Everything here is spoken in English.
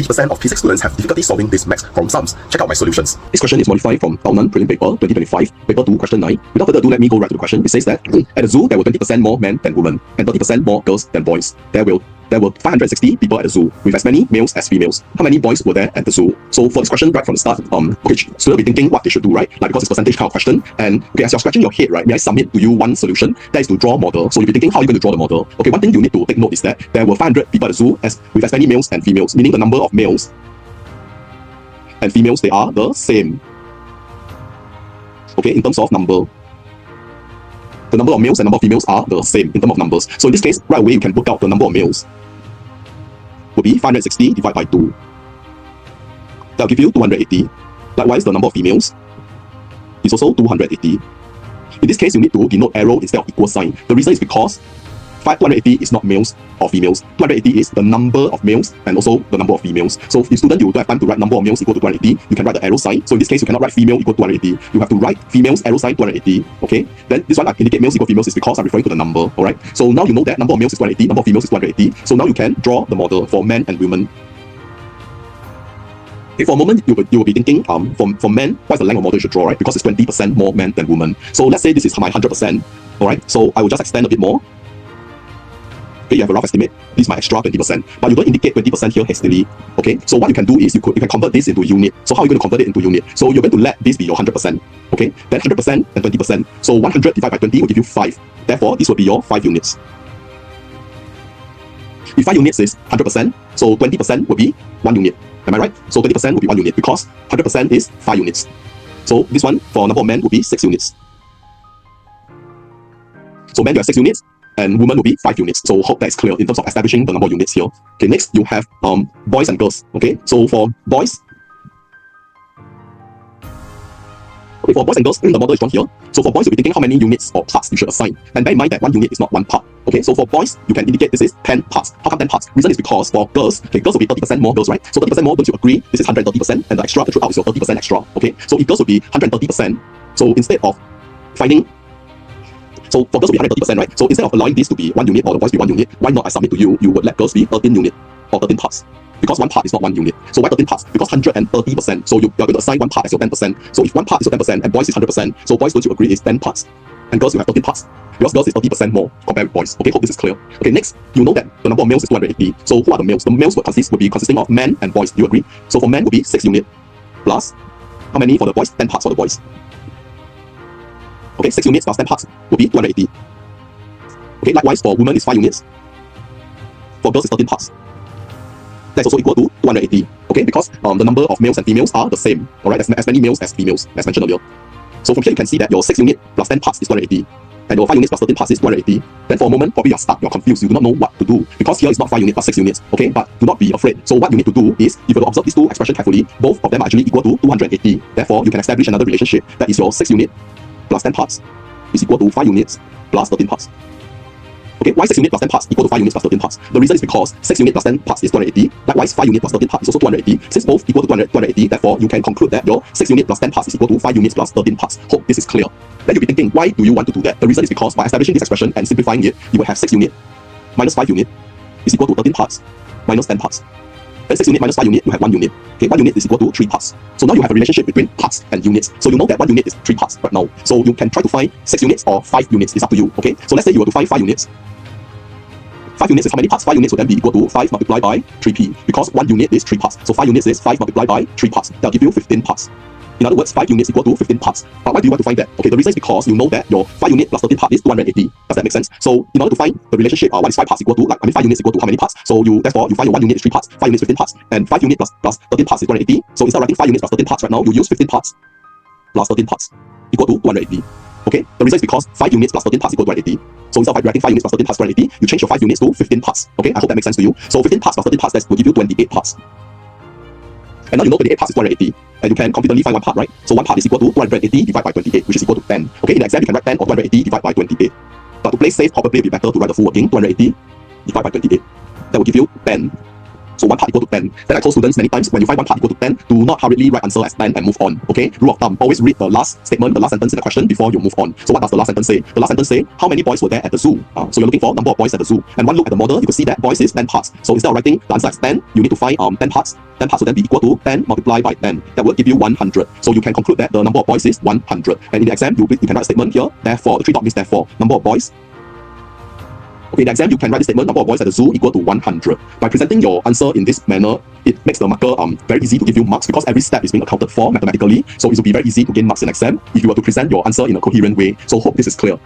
80% of P6 students have difficulty solving these maths problem sums. Check out my solutions. This question is modified from Tao Nan Prelim Paper 2025, Paper 2, Question 9. Without further ado, let me go right to the question. It says that at the zoo, there were 20% more men than women and 30% more girls than boys. There were 560 people at the zoo, with as many males as females. How many boys were there at the zoo? So for this question, right from the start, okay, students will be thinking what they should do, right? Like, because it's percentage kind of question. And okay, as you're scratching your head, right, may I submit to you one solution? That is to draw a model. So you'll be thinking, how are you going to draw the model? Okay, one thing you need to take note is that there were 500 people at the zoo with as many males and females, meaning the number of males and females, they are the same. Okay, in terms of number. The number of males and number of females are the same in terms of numbers. So in this case, right away, you can work out the number of males will be 560 divided by 2. That will give you 280. Likewise, the number of females is also 280. In this case, you need to denote arrow instead of equal sign. The reason is because 280 is not males or females. 280 is the number of males and also the number of females. So if student, you don't have time to write number of males equal to 280, you can write the arrow sign. So in this case, you cannot write female equal to 280. You have to write females arrow sign 280. Okay. Then this one I indicate males equal females is because I'm referring to the number. Alright. So now you know that number of males is 280, number of females is 280. So now you can draw the model for men and women. Okay, for a moment, you will be thinking, for men, what's the length of model you should draw, right? Because it's 20% more men than women. So let's say this is my 100%. Alright. So I will just extend a bit more. Okay, you have a rough estimate. This is my extra 20%, but you don't indicate 20% here hastily. Okay, so what you can do is you can convert this into unit. So how are you going to convert it into unit? So you're going to let this be your 100%. Okay, then 100% and 20%. So 100 divided by 20 will give you 5. Therefore, this will be your 5 units. If 5 units is 100%, so 20% will be 1 unit. Am I right? So 20% will be 1 unit because 100% is 5 units. So this one for number of men will be 6 units. So men, you have 6 units. And women will be 5 units. So hope that is clear in terms of establishing the number of units here. Okay, next you have boys and girls. Okay, so for boys, and girls, the model is drawn here. So for boys, you'll be thinking how many units or parts you should assign. And bear in mind that 1 unit is not 1 part. Okay, so for boys, you can indicate this is 10 parts. How come 10 parts? Reason is because for girls, okay, girls will be 30% more girls, right? So 30% more, don't you agree? This is 130%, and the extra to throw out is your 30% extra. Okay, so if girls will be 130%, so instead of finding So for girls will be 130%, right? So instead of allowing this to be 1 unit or the boys to be 1 unit, why not I submit to you, you would let girls be 13 unit or 13 parts. Because 1 part is not 1 unit. So why 13 parts? Because 130%. So you're going to assign 1 part as your 10%. So if 1 part is your 10% and boys is 100%, so boys, don't you agree, is 10 parts. And girls, you have 13 parts. Because girls is 30% more compared with boys. Okay, hope this is clear. Okay, next, you know that the number of males is 280. So who are the males? The males will be consisting of men and boys. Do you agree? So for men will be 6 unit plus how many for the boys? 10 parts for the boys. Okay, 6 units plus 10 parts will be 280. Okay, likewise for women is 5 units. For girls is 13 parts. That's also equal to 280. Okay, because the number of males and females are the same. Alright, as many males as females, as mentioned earlier. So from here you can see that your 6 unit plus 10 parts is 280. And your 5 units plus 13 parts is 280. Then for a moment, probably you're stuck, you're confused, you do not know what to do. Because here is not 5 units plus 6 units. Okay, but do not be afraid. So what you need to do is, if you observe these two expressions carefully, both of them are actually equal to 280. Therefore, you can establish another relationship. That is your 6 unit plus 10 parts is equal to 5 units plus 13 parts. Okay, why 6 units plus 10 parts equal to 5 units plus 13 parts? The reason is because 6 units plus 10 parts is 280. Likewise, 5 units plus 13 parts is also 280. Since both equal to 280, therefore you can conclude that your 6 units plus 10 parts is equal to 5 units plus 13 parts. Hope this is clear. Then you'll be thinking, why do you want to do that? The reason is because by establishing this expression and simplifying it, you will have 6 unit minus 5 unit is equal to 13 parts minus 10 parts. Then 6 unit minus 5 unit, you have 1 unit. Okay, 1 unit is equal to 3 parts. So now you have a relationship between parts and units. So you know that 1 unit is 3 parts right now. So you can try to find 6 units or 5 units. It's up to you. Okay, so let's say you were to find 5 units. 5 units is how many parts? 5 units will then be equal to 5 multiplied by 3p. Because 1 unit is 3 parts. So 5 units is 5 multiplied by 3 parts. That'll give you 15 parts. In other words, 5 units equal to 15 parts. But why do you want to find that? Okay, the reason is because you know that your 5 unit plus 13 part is 280. Does that make sense? So in order to find the relationship, what is 5 parts equal to? 5 units equal to how many parts? So therefore you find your 1 unit is 3 parts, 5 units 15 parts, and 5 units plus 13 parts is 280. So instead of writing 5 units plus 13 parts right now, you use 15 parts plus 13 parts equal to 280. Okay, the reason is because 5 units plus 13 parts equal to 280. So instead of writing 5 units plus 13 parts 280, you change your 5 units to 15 parts. Okay, I hope that makes sense to you. So 15 parts plus 13 parts, that will give you 28 parts. And now you know 28 parts is 280. And you can confidently find 1 part, right? So 1 part is equal to 280 divided by 28, which is equal to 10. Okay, in the exam you can write 10 or 280 divided by 28. But to play safe, probably it would be better to write the full working, 280 divided by 28. That will give you 10. So 1 part equal to 10. Then I told students many times, when you find 1 part equal to 10, do not hurriedly write answer as 10 and move on. Okay? Rule of thumb, always read the last statement, the last sentence in the question before you move on. So what does the last sentence say? The last sentence say, how many boys were there at the zoo? So you're looking for number of boys at the zoo. And one look at the model, you can see that boys is 10 parts. So instead of writing the answer as 10, you need to find 10 parts. then pass will then be equal to 10 multiplied by 10. That will give you 100. So you can conclude that the number of boys is 100. And in the exam, you can write a statement here. Therefore, the 3 dot means therefore, number of boys. Okay, in the exam, you can write the statement, number of boys at the zoo equal to 100. By presenting your answer in this manner, it makes the marker very easy to give you marks because every step is being accounted for mathematically. So it will be very easy to gain marks in exam if you were to present your answer in a coherent way. So hope this is clear.